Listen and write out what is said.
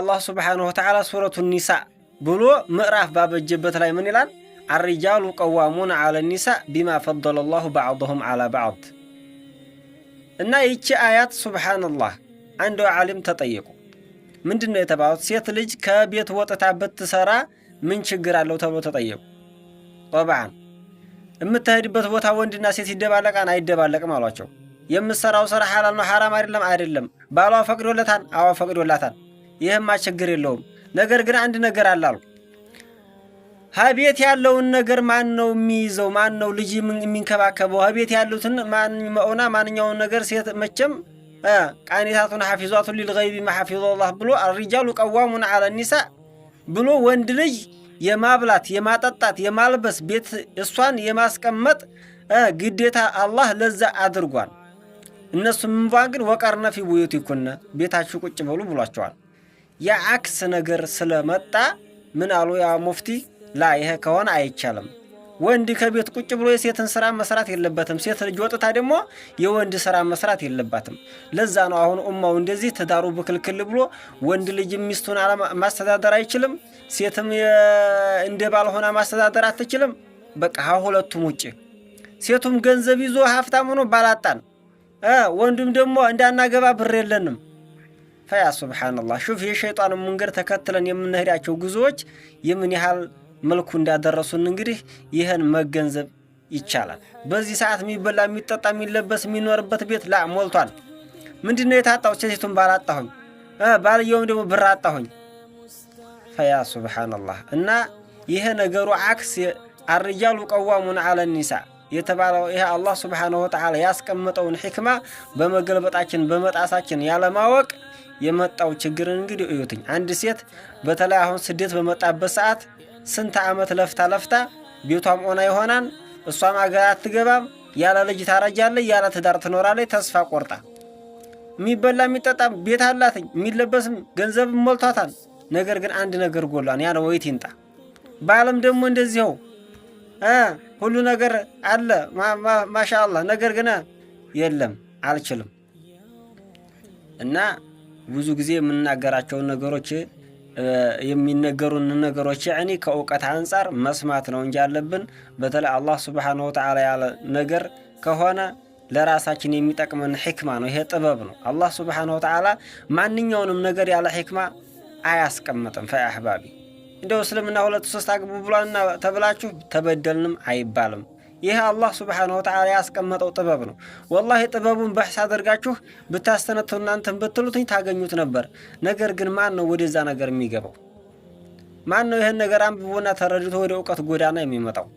الله سبحانه وتعالى سورة النساء بلو مقراف بابجبت لاي من يلان الرجال قوامون على النساء بما فضل الله بعضهم على بعض እና ይቺ አያት ሱብሃንአላህ አንዱ ዓሊም ተጠየቁ ምንድነው የተባሉት ሴት ልጅ ከቤት ወጥታ ብትሰራ ምን ችግር አለው ተብሎ ተጠየቁ طبعا የምትሄድበት ቦታ ወንድና ሴት ይደባለቃን አይደባለቅም አሏቸው የምትሰራው ስራ ሐላል ነው ሐራም አይደለም ባሏ ፈቅዶለታል አዎ ፈቅዶላታል ይሄማ ችግር የለውም ነገር ግን አንድ ነገር አላሉ ሀቤት ያለውን ነገር ማን ነው የሚይዘው ማን ነው ልጅ የሚንከባከበው ሀቤት ያሉትን ማንኛውን ነገር ሴት መቼም ቃኒታቱን ሐፊዛቱን ሊልገይቢ ማሐፊዙላህ ብሎ الرجال قوامون على النساء ብሎ ወንድ ልጅ የማብላት የማጠጣት የማልበስ ቤት እሷን የማስቀመጥ ግዴታ አላህ ለዛ አድርጓል እነሱም ግን ወቀርነ في بيوتكن ቤታችሁ ቁጭ በሉ ብሏቸዋል ያ አክስ ነገር ስለመጣ ምን አሉ ያ ሙፍቲ ላ ይሄ ከሆነ አይቻልም ወንድ ከቤት ቁጭ ብሎ የሴትን ስራ መስራት የለበትም ሴት ልጅ ወጥታ ደግሞ የወንድ ስራ መስራት የለባትም ለዛ ነው አሁን ኡማው እንደዚህ ተዳሩ በክልክል ብሎ ወንድ ልጅ ሚስቱን ማስተዳደር አይችልም ሴትም እንደ ባልሆነ ማስተዳደር አትችልም በቃ ሁለቱም ውጪ ሴቱም ገንዘብ ይዞ ሀብታም ሆኖ ባላጣን ወንዱም ደግሞ እንዳናገባ ብር የለንም ፈያ ሱብሃንአላህ ሹፍ የሸይጣን መንገድ ተከትለን የምንሄዳቸው ጉዞዎች የምን ያህል መልኩ እንዳደረሱን እንግዲህ ይሄን መገንዘብ ይቻላል በዚህ ሰዓት የሚበላ የሚጠጣ የሚለበስ የሚኖርበት ቤት ላ ሞልቷል ምንድነው የታጣው ሴቱን ባላጣሁኝ ባልየውም ደግሞ ብር አጣሁኝ ፈያ ሱብሃንአላህ እና ይሄ ነገሩ አክስ الرجال قوامون على النساء የተባለው ይሄ አላህ Subhanahu Wa Ta'ala ያስቀመጠውን ህክማ በመገልበጣችን በመጣሳችን ያለማወቅ የመጣው ችግር እንግዲህ እዩትኝ አንድ ሴት በተለይ አሁን ስደት በመጣበት ሰዓት ስንት አመት ለፍታ ቤቷም ሆና ይሆናል እሷም አገር አትገባም ያለ ልጅ ታረጃለች ያለ ትዳር ትኖራለች ተስፋ ቆርጣ የሚበላ የሚጠጣ ቤት አላት የሚለበስም ገንዘብ ሞልቷታል ነገር ግን አንድ ነገር ጎሏን ያ ነው ወይት ይንጣ ባለም ደግሞ እንደዚህው ሁሉ ነገር አለ ማሻአላህ ነገር ግን የለም አልችልም እና ብዙ ጊዜ የምንናገራቸው ነገሮች የሚነገሩን ነገሮች يعني ከእውቀት አንፃር መስማት ነው እንጂ ያለብን በተለይ አላህ Subhanahu Wa Ta'ala ያለ ነገር ከሆነ ለራሳችን የሚጠቅመን ህክማ ነው ይሄ ጥበብ ነው አላህ Subhanahu Wa Ta'ala ማንኛውንም ነገር ያለ ህክማ አያስቀምጥም ፈአህባቢ እንደው እስልምና ሁለት ሶስት አግቡ ብሏልና ተብላችሁ ተበደልንም አይባልም ይሄ አላህ Subhanahu Wa Ta'ala ያስቀመጠው ጥበብ ነው والله ጥበቡን በህስ አድርጋችሁ ብታስተነቱ እናንተም በትሉትኝ ታገኙት ነበር ነገር ግን ማን ነው ወደዛ ነገር የሚገባው ማን ነው ይሄን ነገር አንብቦና ተረድቶ ወደ ዕውቀት ጎዳና የሚመጣው